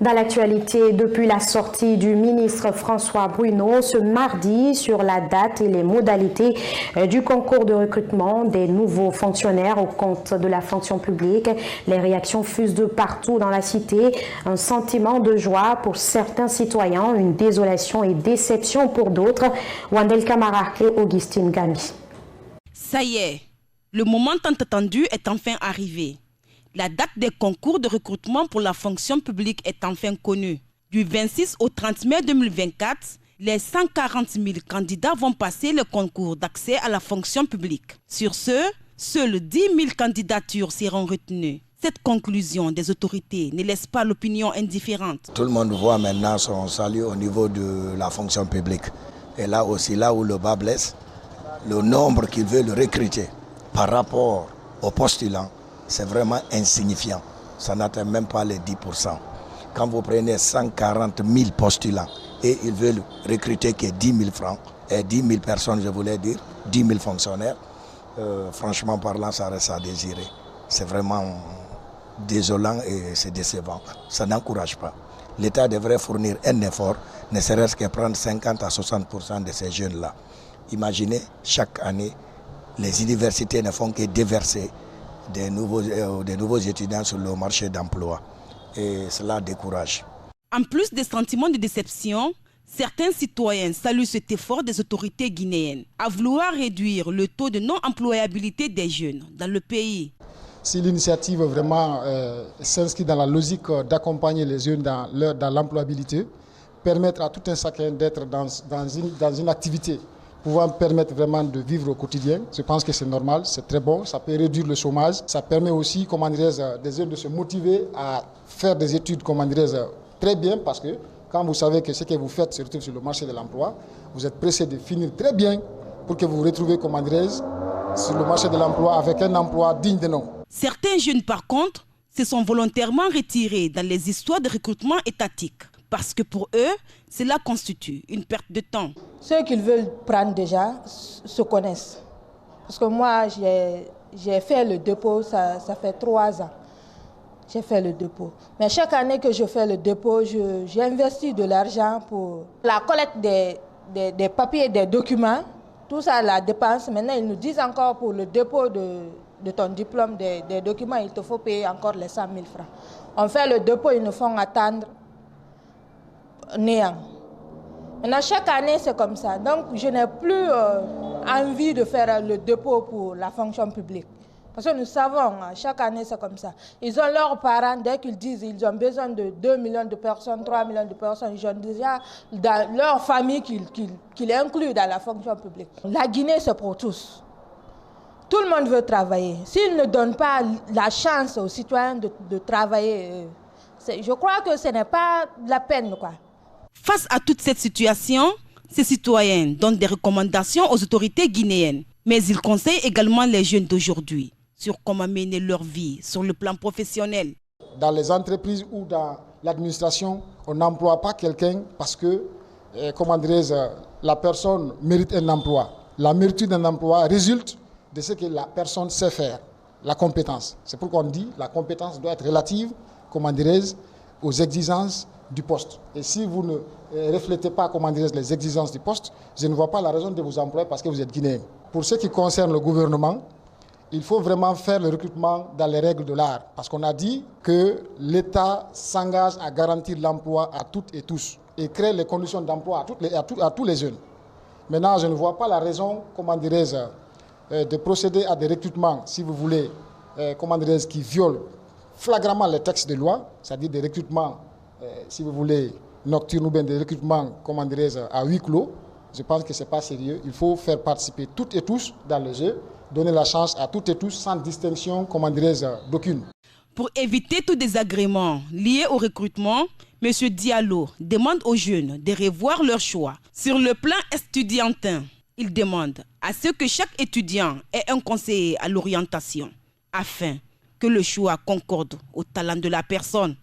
Dans l'actualité, depuis la sortie du ministre François Bruno ce mardi sur la date et les modalités du concours de recrutement des nouveaux fonctionnaires au compte de la fonction publique, les réactions fusent de partout dans la cité. Un sentiment de joie pour certains citoyens, une désolation et déception pour d'autres. Wandel Camara et Augustine Gami. Ça y est, le moment tant attendu est enfin arrivé. La date des concours de recrutement pour la fonction publique est enfin connue. Du 26 au 30 mai 2024, les 140 000 candidats vont passer le concours d'accès à la fonction publique. Sur ce, seules 10 000 candidatures seront retenues. Cette conclusion des autorités ne laisse pas l'opinion indifférente. Tout le monde voit maintenant son salut au niveau de la fonction publique. Et là aussi, là où le bas blesse, le nombre qu'ils veulent recruter par rapport aux postulants, c'est vraiment insignifiant. Ça n'atteint même pas les 10%. Quand vous prenez 140 000 postulants et ils veulent recruter que 10 000 francs, et 10 000 personnes, je voulais dire, 10 000 fonctionnaires, franchement parlant, ça reste à désirer. C'est vraiment désolant et c'est décevant. Ça n'encourage pas. L'État devrait fournir un effort, ne serait-ce que prendre 50 à 60% de ces jeunes-là. Imaginez, chaque année, les universités ne font que déverser des nouveaux étudiants sur le marché d'emploi. Et cela décourage. En plus des sentiments de déception, certains citoyens saluent cet effort des autorités guinéennes à vouloir réduire le taux de non-employabilité des jeunes dans le pays. Si l'initiative vraiment s'inscrit dans la logique d'accompagner les jeunes dans l'employabilité, permettre à tout un chacun d'être dans une activité pouvant permettre vraiment de vivre au quotidien. Je pense que c'est normal, c'est très bon, ça peut réduire le chômage, ça permet aussi, des jeunes de se motiver à faire des études, très bien, parce que quand vous savez que ce que vous faites se retrouve sur le marché de l'emploi, vous êtes pressé de finir très bien pour que vous vous retrouviez, sur le marché de l'emploi avec un emploi digne de nom. Certains jeunes, par contre, se sont volontairement retirés dans les histoires de recrutement étatique. Parce que pour eux, cela constitue une perte de temps. Ceux qu'ils veulent prendre déjà se connaissent. Parce que moi, j'ai fait le dépôt, ça fait 3 ans. J'ai fait le dépôt. Mais chaque année que je fais le dépôt, j'ai investi de l'argent pour la collecte des papiers, des documents. Tout ça, la dépense. Maintenant, ils nous disent encore pour le dépôt de ton diplôme, des documents, il te faut payer encore les 100 000 francs. On fait le dépôt, ils nous font attendre néant. Maintenant, chaque année, c'est comme ça. Donc, je n'ai plus envie de faire le dépôt pour la fonction publique. Parce que nous savons, chaque année, c'est comme ça. Ils ont leurs parents, dès qu'ils disent qu'ils ont besoin de 2 millions de personnes, 3 millions de personnes, ils ont déjà dans leur famille qu'ils incluent dans la fonction publique. La Guinée, c'est pour tous. Tout le monde veut travailler. S'ils ne donnent pas la chance aux citoyens de travailler, je crois que ce n'est pas la peine, quoi. Face à toute cette situation, ces citoyens donnent des recommandations aux autorités guinéennes. Mais ils conseillent également les jeunes d'aujourd'hui sur comment mener leur vie sur le plan professionnel. Dans les entreprises ou dans l'administration, on n'emploie pas quelqu'un parce que, la personne mérite un emploi. La mérite d'un emploi résulte de ce que la personne sait faire, la compétence. C'est pourquoi on dit que la compétence doit être relative, aux exigences du poste. Et si vous ne reflétez pas, les exigences du poste, je ne vois pas la raison de vous employer parce que vous êtes guinéen. Pour ce qui concerne le gouvernement, il faut vraiment faire le recrutement dans les règles de l'art. Parce qu'on a dit que l'État s'engage à garantir l'emploi à toutes et tous et créer les conditions d'emploi à tous les jeunes. Maintenant, je ne vois pas la raison, de procéder à des recrutements, si vous voulez, qui violent flagramment les textes de loi, c'est-à-dire des recrutements, si vous voulez, nocturnes ou bien des recrutements, à huis clos. Je pense que ce n'est pas sérieux. Il faut faire participer toutes et tous dans le jeu, donner la chance à toutes et tous sans distinction, d'aucune. Pour éviter tout désagrément lié au recrutement, M. Diallo demande aux jeunes de revoir leur choix. Sur le plan estudiantin, il demande à ce que chaque étudiant ait un conseiller à l'orientation afin que le choix concorde au talent de la personne.